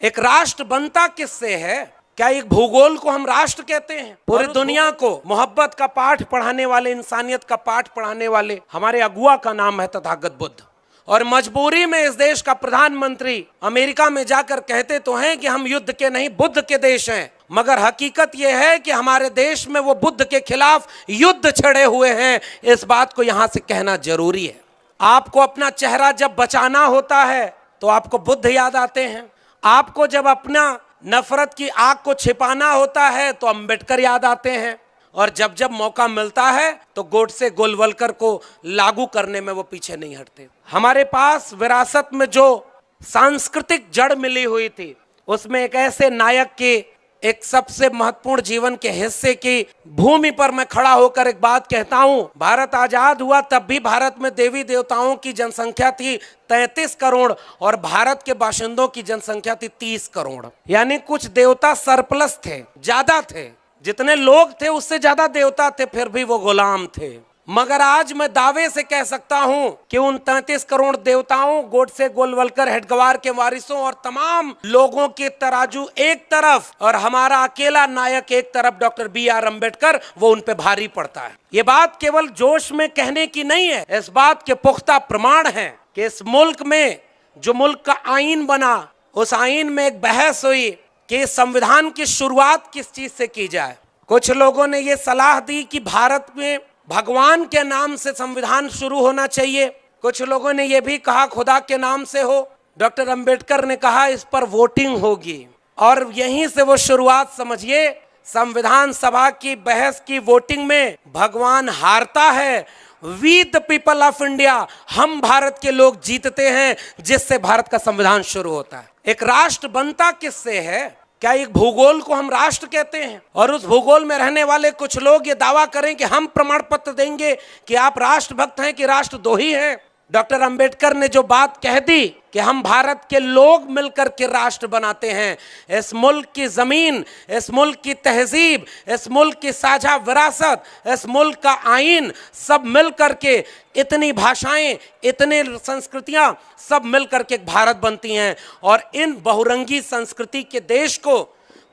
एक राष्ट्र बनता किससे है? क्या एक भूगोल को हम राष्ट्र कहते हैं? पूरी दुनिया को मोहब्बत का पाठ पढ़ाने वाले, इंसानियत का पाठ पढ़ाने वाले हमारे अगुआ का नाम है तथागत बुद्ध। और मजबूरी में इस देश का प्रधानमंत्री अमेरिका में जाकर कहते तो हैं कि हम युद्ध के नहीं बुद्ध के देश हैं, मगर हकीकत यह है कि हमारे देश में वो बुद्ध के खिलाफ युद्ध छड़े हुए हैं। इस बात को यहां से कहना जरूरी है। आपको अपना चेहरा जब बचाना होता है तो आपको बुद्ध याद आते हैं। आपको जब अपना नफरत की आग को छिपाना होता है तो अंबेडकर याद आते हैं। और जब जब मौका मिलता है तो गोडसे गोलवलकर को लागू करने में वो पीछे नहीं हटते। हमारे पास विरासत में जो सांस्कृतिक जड़ मिली हुई थी, उसमें एक ऐसे नायक के एक सबसे महत्वपूर्ण जीवन के हिस्से की भूमि पर मैं खड़ा होकर एक बात कहता हूं। भारत आजाद हुआ तब भी भारत में देवी देवताओं की जनसंख्या थी 33 करोड़ और भारत के बाशिंदों की जनसंख्या थी 30 करोड़। यानी कुछ देवता सरप्लस थे, ज्यादा थे। जितने लोग थे उससे ज्यादा देवता थे, फिर भी वो गुलाम थे। मगर आज मैं दावे से कह सकता हूं कि उन 33 करोड़ देवताओं, गोडसे गोलवलकर हेडगवार के वारिसों और तमाम लोगों के तराजू एक तरफ और हमारा अकेला नायक एक तरफ डॉक्टर BR अम्बेडकर, वो उन पे भारी पड़ता है। ये बात केवल जोश में कहने की नहीं है, इस बात के पुख्ता प्रमाण है कि इस मुल्क में जो मुल्क का आईन बना, उस आईन में एक बहस हुई कि संविधान की शुरुआत किस चीज से की जाए। कुछ लोगों ने ये सलाह दी कि भारत में भगवान के नाम से संविधान शुरू होना चाहिए। कुछ लोगों ने यह भी कहा खुदा के नाम से हो। डॉक्टर अंबेडकर ने कहा इस पर वोटिंग होगी और यहीं से वो शुरुआत समझिए। संविधान सभा की बहस की वोटिंग में भगवान हारता है। We the people of India, हम भारत के लोग जीतते हैं, जिससे भारत का संविधान शुरू होता है। एक राष्ट्र बनता किससे है? क्या एक भूगोल को हम राष्ट्र कहते हैं? और उस भूगोल में रहने वाले कुछ लोग ये दावा करें कि हम प्रमाण पत्र देंगे कि आप राष्ट्रभक्त हैं कि राष्ट्रद्रोही हैं। डॉक्टर अंबेडकर ने जो बात कह दी कि हम भारत के लोग मिलकर के राष्ट्र बनाते हैं, इस मुल्क की जमीन, इस मुल्क की तहजीब, इस मुल्क की साझा विरासत, इस मुल्क का आईन, सब मिलकर के, इतनी भाषाएं, इतने संस्कृतियां, सब मिलकर के एक भारत बनती हैं। और इन बहुरंगी संस्कृति के देश को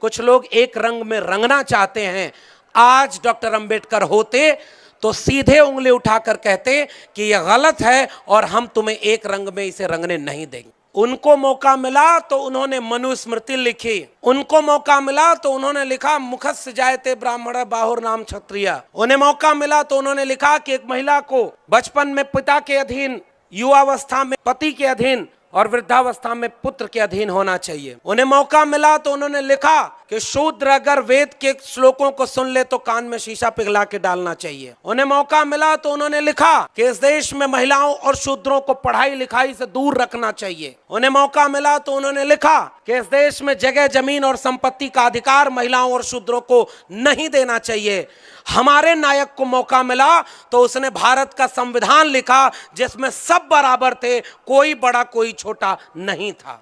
कुछ लोग एक रंग में रंगना चाहते हैं। आज डॉक्टर अंबेडकर होते तो सीधे उंगली उठाकर कहते कि यह गलत है और हम तुम्हें एक रंग में इसे रंगने नहीं देंगे। उनको मौका मिला तो उन्होंने मनुस्मृति लिखी। उनको मौका मिला तो उन्होंने लिखा मुखस्य जायते ब्राह्मण बाहुर नाम क्षत्रिय। उन्हें मौका मिला तो उन्होंने लिखा कि एक महिला को बचपन में पिता के अधीन, युवावस्था में पति के अधीन और वृद्धावस्था में पुत्र के अधीन होना चाहिए। उन्हें मौका मिला तो उन्होंने लिखा कि शूद्र अगर वेद के श्लोकों को सुन ले तो कान में शीशा पिघला के डालना चाहिए। उन्हें मौका मिला तो उन्होंने लिखा कि इस देश में महिलाओं और शूद्रों को पढ़ाई लिखाई से दूर रखना चाहिए। उन्हें मौका मिला तो उन्होंने लिखा कि इस देश में जगह, जमीन और संपत्ति का अधिकार महिलाओं और शूद्रों को नहीं देना चाहिए। हमारे नायक को मौका मिला तो उसने भारत का संविधान लिखा जिसमें सब बराबर थे, कोई बड़ा कोई छोटा नहीं था।